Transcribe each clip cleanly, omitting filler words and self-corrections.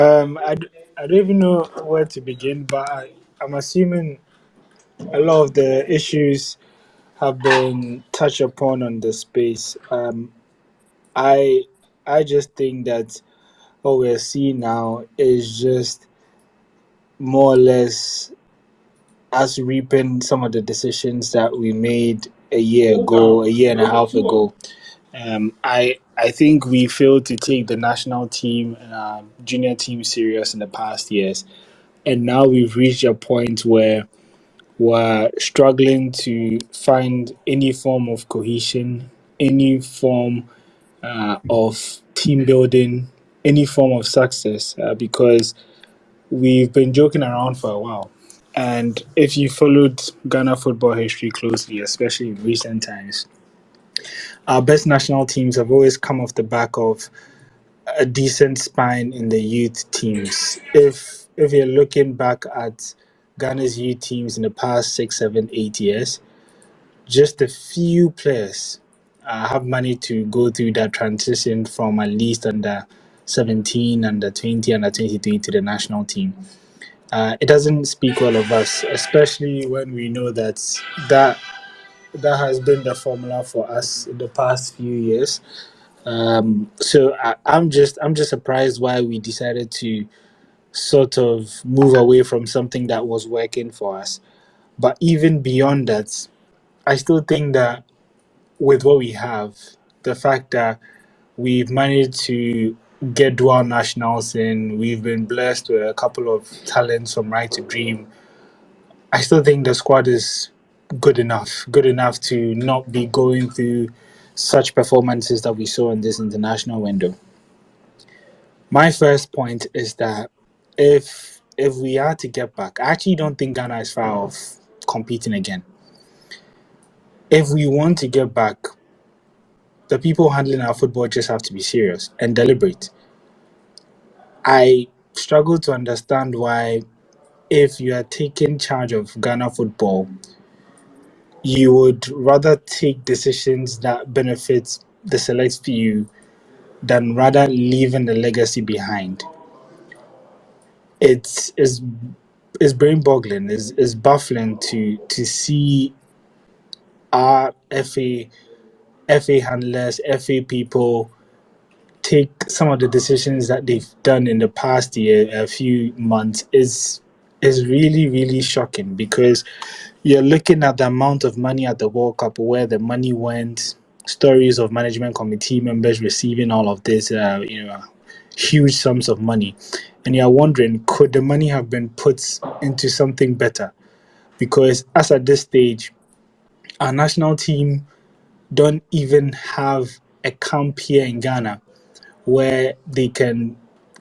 I don't even know where to begin, but I'm assuming a lot of the issues have been touched upon on the space. I I just think that what we're seeing now is just more or less us reaping some of the decisions that we made a year ago, a year and a half ago. I think we failed to take the national team and our junior team serious in the past years, and now we've reached a point where we're struggling to find any form of cohesion, any form of team building, any form of success, because we've been joking around for a while. And if you followed Ghana football history closely, especially in recent times, our best national teams have always come off the back of a decent spine in the youth teams. If you're looking back at Ghana's youth teams in the past 6, 7, 8 years, just a few players have managed to go through that transition from at least under 17, under 20, under 23 to the national team. It doesn't speak well of us, especially when we know that that has been the formula for us in the past few years. I'm just surprised why we decided to sort of move away from something that was working for us. But even beyond that, I still think that with what we have, the fact that we've managed to get dual nationals in, we've been blessed with a couple of talents from Right to Dream. I still think the squad is good enough to not be going through such performances that we saw in this international window. My first point is that if we are to get back, I actually don't think Ghana is far off competing again. If we want to get back, the people handling our football just have to be serious and deliberate. I struggle to understand why, if you are taking charge of Ghana football, you would rather take decisions that benefit the select few than rather leaving the legacy behind. It's it's brain boggling. It's baffling to see our FA handlers, FA people take some of the decisions that they've done in the past year, a few months, is really shocking, because you're looking at the amount of money at the World Cup, where the money went, stories of management committee members receiving all of this, huge sums of money, and you're wondering, could the money have been put into something better? Because as at this stage, our national team don't even have a camp here in Ghana where they can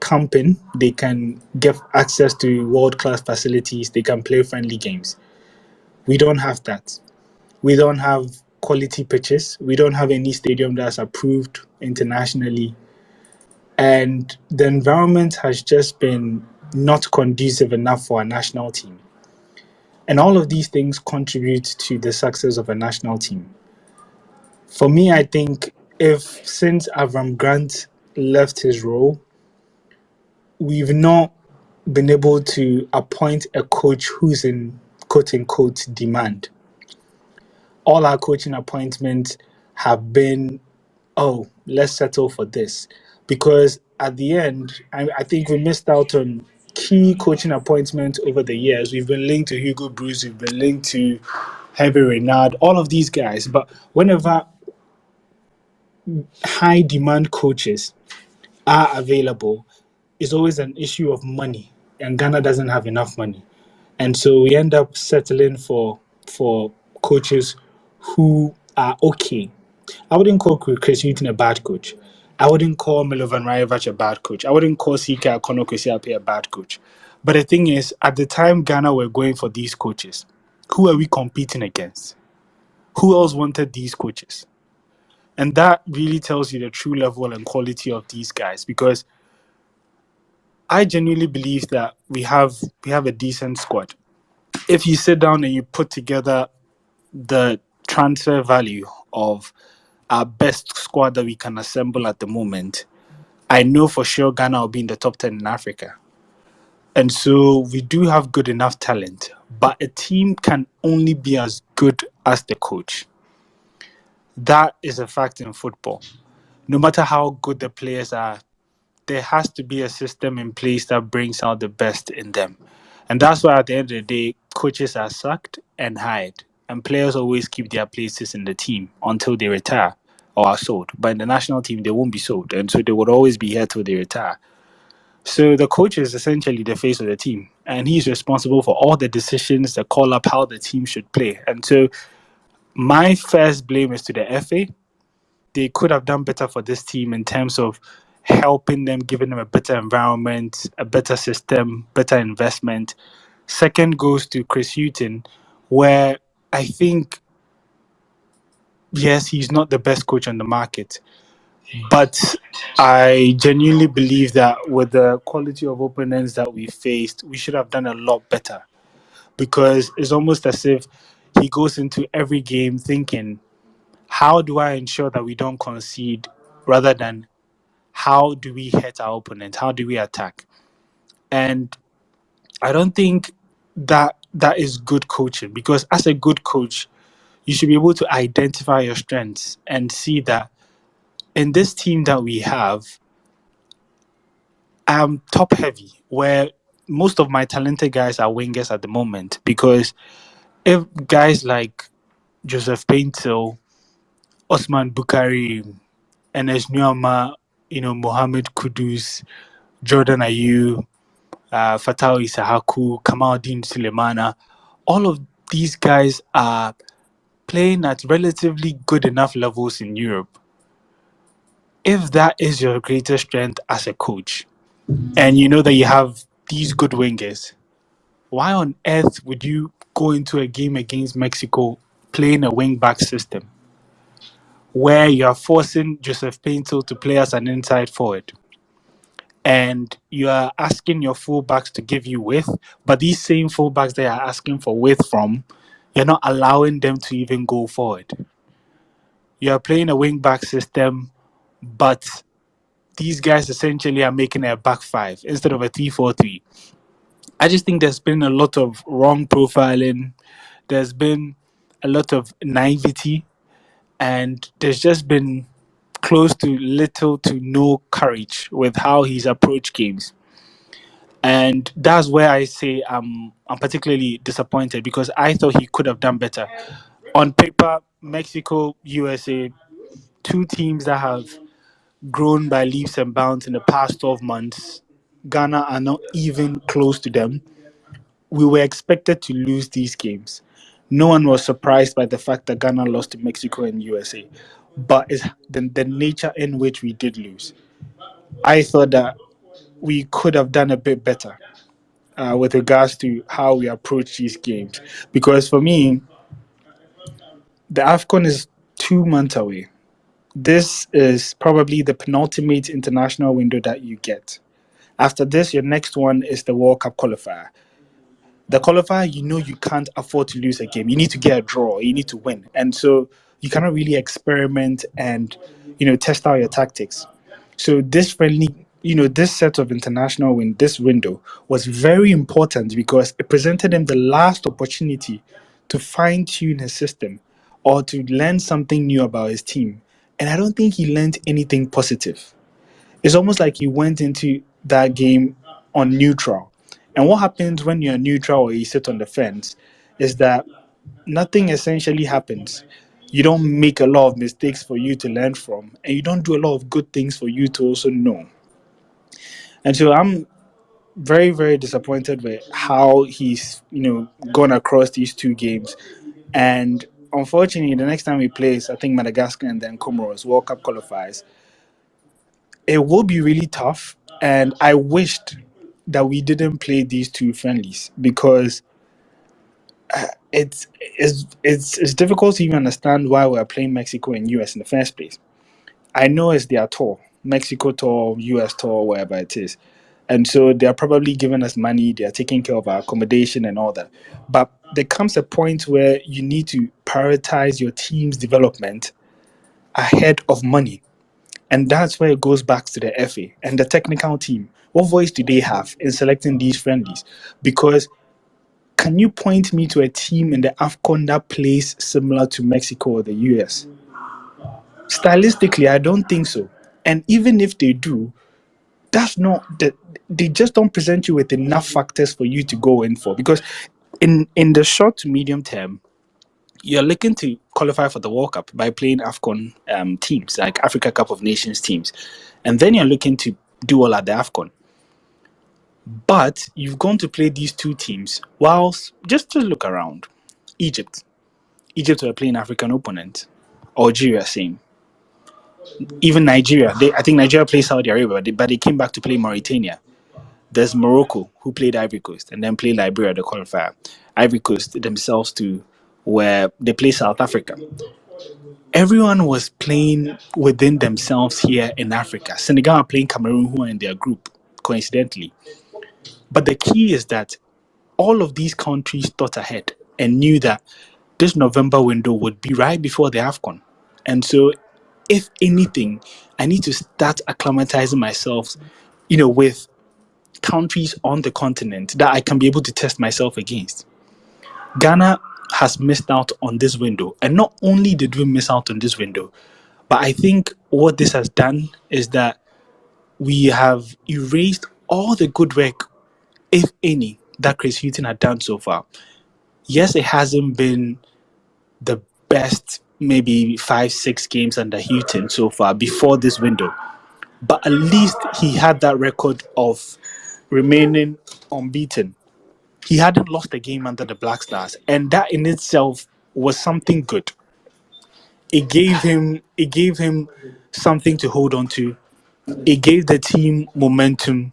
camp in, they can get access to world class facilities, they can play friendly games. We don't have that. We don't have quality pitches. We don't have any stadium that's approved internationally. And the environment has just been not conducive enough for a national team. And all of these things contribute to the success of a national team. For me, I think, if since Avram Grant left his role, we've not been able to appoint a coach who's in quote unquote demand. All our coaching appointments have been, oh, let's settle for this. Because at the end, I think we missed out on key coaching appointments over the years. We've been linked to Hugo Bruce, we've been linked to Heavy Renard, all of these guys. But whenever high demand coaches are available, it's always an issue of money, and Ghana doesn't have enough money, and so we end up settling for coaches who are okay. I wouldn't call Chris Hughton a bad coach. I wouldn't call Milovan Rajevac a bad coach. I wouldn't call CK Akono Kwesi a bad coach. But the thing is, at the time Ghana were going for these coaches, who are we competing against? Who else wanted these coaches? And that really tells you the true level and quality of these guys, because I genuinely believe that we have a decent squad. If you sit down and you put together the transfer value of our best squad that we can assemble at the moment, I know for sure Ghana will be in the top 10 in Africa. And so we do have good enough talent, but a team can only be as good as the coach. That is a fact in football. No matter how good the players are, there has to be a system in place that brings out the best in them. And that's why at the end of the day, coaches are sacked and hired. And players always keep their places in the team until they retire or are sold. But in the national team, they won't be sold. And so they would always be here till they retire. So the coach is essentially the face of the team. And he's responsible for all the decisions that call up how the team should play. And so my first blame is to the FA. They could have done better for this team in terms of helping them, giving them a better environment, a better system, better investment. Second goes to Chris Hughton, where I think, yes, he's not the best coach on the market, but I genuinely believe that with the quality of opponents that we faced, we should have done a lot better, because it's almost as if he goes into every game thinking, how do I ensure that we don't concede, rather than how do we hit our opponent? How do we attack? And I don't think that is good coaching, because as a good coach, you should be able to identify your strengths and see that in this team that we have, I'm top heavy, where most of my talented guys are wingers at the moment. Because if guys like Joseph Paintil, Osman Bukari, Enes Nuama, Mohamed Kudus, Jordan Ayew, Fatau Isahaku, Kamaldeen Sulemana, all of these guys are playing at relatively good enough levels in Europe. If that is your greatest strength as a coach, and you know that you have these good wingers, why on earth would you go into a game against Mexico playing a wing back system where you are forcing Joseph Paintil to play as an inside forward? And you are asking your fullbacks to give you width, but these same fullbacks they are asking for width from, you're not allowing them to even go forward. You are playing a wing back system, but these guys essentially are making a back five instead of a 3-4-3. I just think there's been a lot of wrong profiling. There's been a lot of naivety, and there's just been close to little to no courage with how he's approached games. And that's where I say I'm particularly disappointed, because I thought he could have done better. On paper, Mexico, USA, two teams that have grown by leaps and bounds in the past 12 months. Ghana are not even close to them. We were expected to lose these games. No one was surprised by the fact that Ghana lost to Mexico and USA, but it's the nature in which we did lose. I thought that we could have done a bit better with regards to how we approach these games. Because for me, the AFCON is 2 months away. This is probably the penultimate international window that you get. After this, your next one is the World Cup qualifier. The qualifier, you can't afford to lose a game. You need to get a draw. You need to win. And so you cannot really experiment and, test out your tactics. So this this set of international this window was very important, because it presented him the last opportunity to fine tune his system or to learn something new about his team. And I don't think he learned anything positive. It's almost like he went into that game on neutral. And what happens when you're neutral or you sit on the fence is that nothing essentially happens. You don't make a lot of mistakes for you to learn from, and you don't do a lot of good things for you to also know. And so I'm very, very disappointed with how he's, gone across these two games. And unfortunately, the next time he plays, I think Madagascar and then Comoros, World Cup qualifiers, it will be really tough. And I wished that we didn't play these two friendlies, because it's difficult to even understand why we're playing Mexico and US in the first place. I know it's their tour, Mexico tour, US tour, wherever it is. And so they're probably giving us money, they're taking care of our accommodation and all that. But there comes a point where you need to prioritize your team's development ahead of money. And that's where it goes back to the FA and the technical team. What voice do they have in selecting these friendlies? Because can you point me to a team in the AFCON that plays similar to Mexico or the US? Stylistically, I don't think so. And even if they do, that's not that they just don't present you with enough factors for you to go in for. Because in the short to medium term, you're looking to qualify for the World Cup by playing AFCON teams, like Africa Cup of Nations teams. And then you're looking to do all at the AFCON. But you've gone to play these two teams whilst just look around. Egypt. Egypt were playing African opponent. Algeria, same. Even Nigeria. I think Nigeria played Saudi Arabia, but they came back to play Mauritania. There's Morocco, who played Ivory Coast, and then played Liberia, the qualifier. Ivory Coast themselves too, where they play South Africa. Everyone was playing within themselves here in Africa. Senegal are playing Cameroon, who are in their group, coincidentally. But the key is that all of these countries thought ahead and knew that this November window would be right before the AFCON. And so, if anything, I need to start acclimatizing myself, with countries on the continent that I can be able to test myself against. Ghana has missed out on this window. And not only did we miss out on this window, but I think what this has done is that we have erased all the good work, if any, that Chris Hughton had done so far. Yes, it hasn't been the best, maybe 5-6 games under Hughton so far before this window. But at least he had that record of remaining unbeaten. He hadn't lost a game under the Black Stars, and that in itself was something good. It gave him something to hold on to. It gave the team momentum,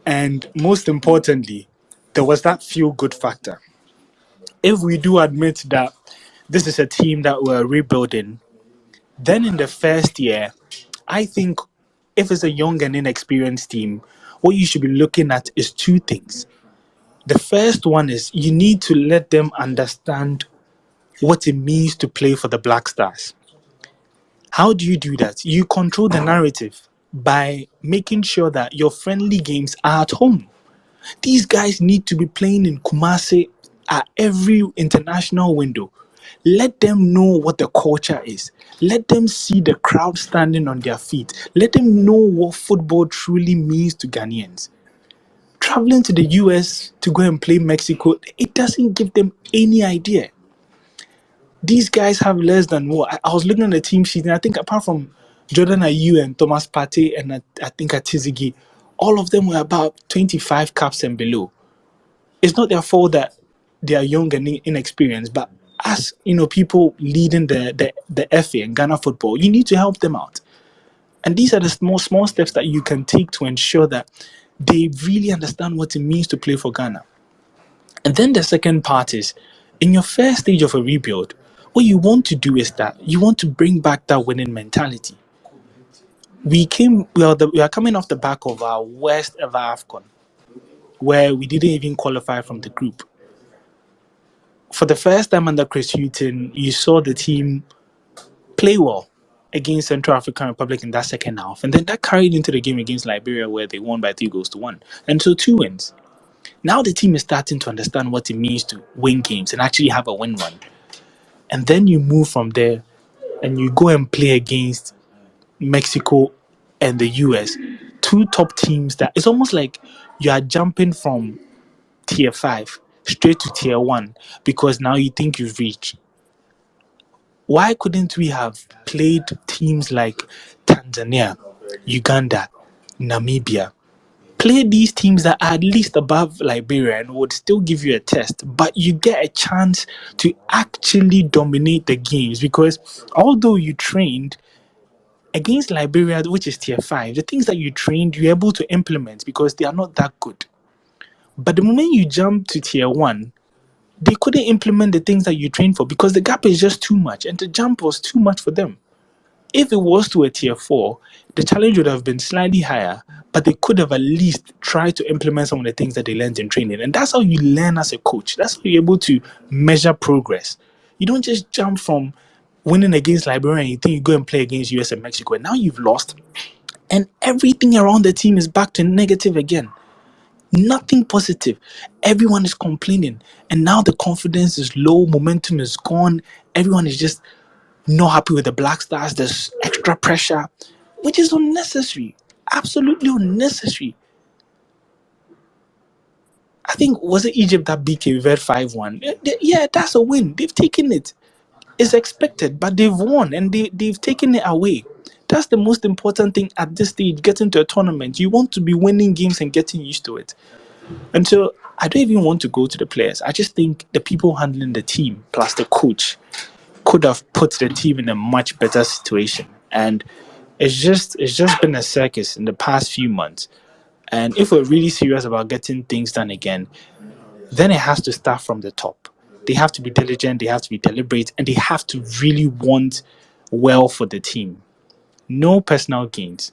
and most importantly, there was that feel good factor. If we do admit that this is a team that we're rebuilding, then in the first year, I think if it's a young and inexperienced team, what you should be looking at is two things. The first one is you need to let them understand what it means to play for the Black Stars. How do you do that? You control the narrative by making sure that your friendly games are at home. These guys need to be playing in Kumasi at every international window. Let them know what the culture is. Let them see the crowd standing on their feet. Let them know what football truly means to Ghanaians. Traveling to the US to go and play Mexico, it doesn't give them any idea. These guys have less than what? I was looking at the team sheet, and I think apart from Jordan Ayew and Thomas Partey and I think Atizigi, all of them were about 25 caps and below. It's not their fault that they are young and inexperienced, but as people leading the FA and Ghana football, you need to help them out. And these are the small steps that you can take to ensure that they really understand what it means to play for Ghana. And then the second part is, in your first stage of a rebuild, what you want to do is that you want to bring back that winning mentality. We are coming off the back of our worst ever AFCON, where we didn't even qualify from the group. For the first time under Chris Hughton, you saw the team play well against Central African Republic in that second half. And then that carried into the game against Liberia, where they won by 3-1. And so 2 wins. Now the team is starting to understand what it means to win games and actually have a win run. And then you move from there and you go and play against Mexico and the US, two top teams that it's almost like you are jumping from tier 5 straight to tier 1 because now you think you've reached. Why couldn't we have played teams like Tanzania, Uganda, Namibia? Play these teams that are at least above Liberia and would still give you a test, but you get a chance to actually dominate the games because although you trained against Liberia, which is tier 5, the things that you trained, you're able to implement because they are not that good. But the moment you jump to tier 1, they couldn't implement the things that you trained for because the gap is just too much and the jump was too much for them. If it was to a tier 4, the challenge would have been slightly higher, but they could have at least tried to implement some of the things that they learned in training. And that's how you learn as a coach. That's how you're able to measure progress. You don't just jump from winning against Liberia, and you think you go and play against US and Mexico, and now you've lost, and everything around the team is back to negative again. Nothing positive. Everyone is complaining, and now the confidence is low, momentum is gone. Everyone is just not happy with the Black Stars. There's extra pressure, which is unnecessary. Absolutely unnecessary. I think, was it Egypt that beat Cape Verde 5-1? Yeah, that's a win. They've taken it. It's expected, but they've won and they've taken it away. That's the most important thing at this stage, getting to a tournament. You want to be winning games and getting used to it. And so I don't even want to go to the players. I just think the people handling the team plus the coach could have put the team in a much better situation. And it's just been a circus in the past few months. And if we're really serious about getting things done again, then it has to start from the top. They have to be diligent, they have to be deliberate, and they have to really want well for the team. No personal gains.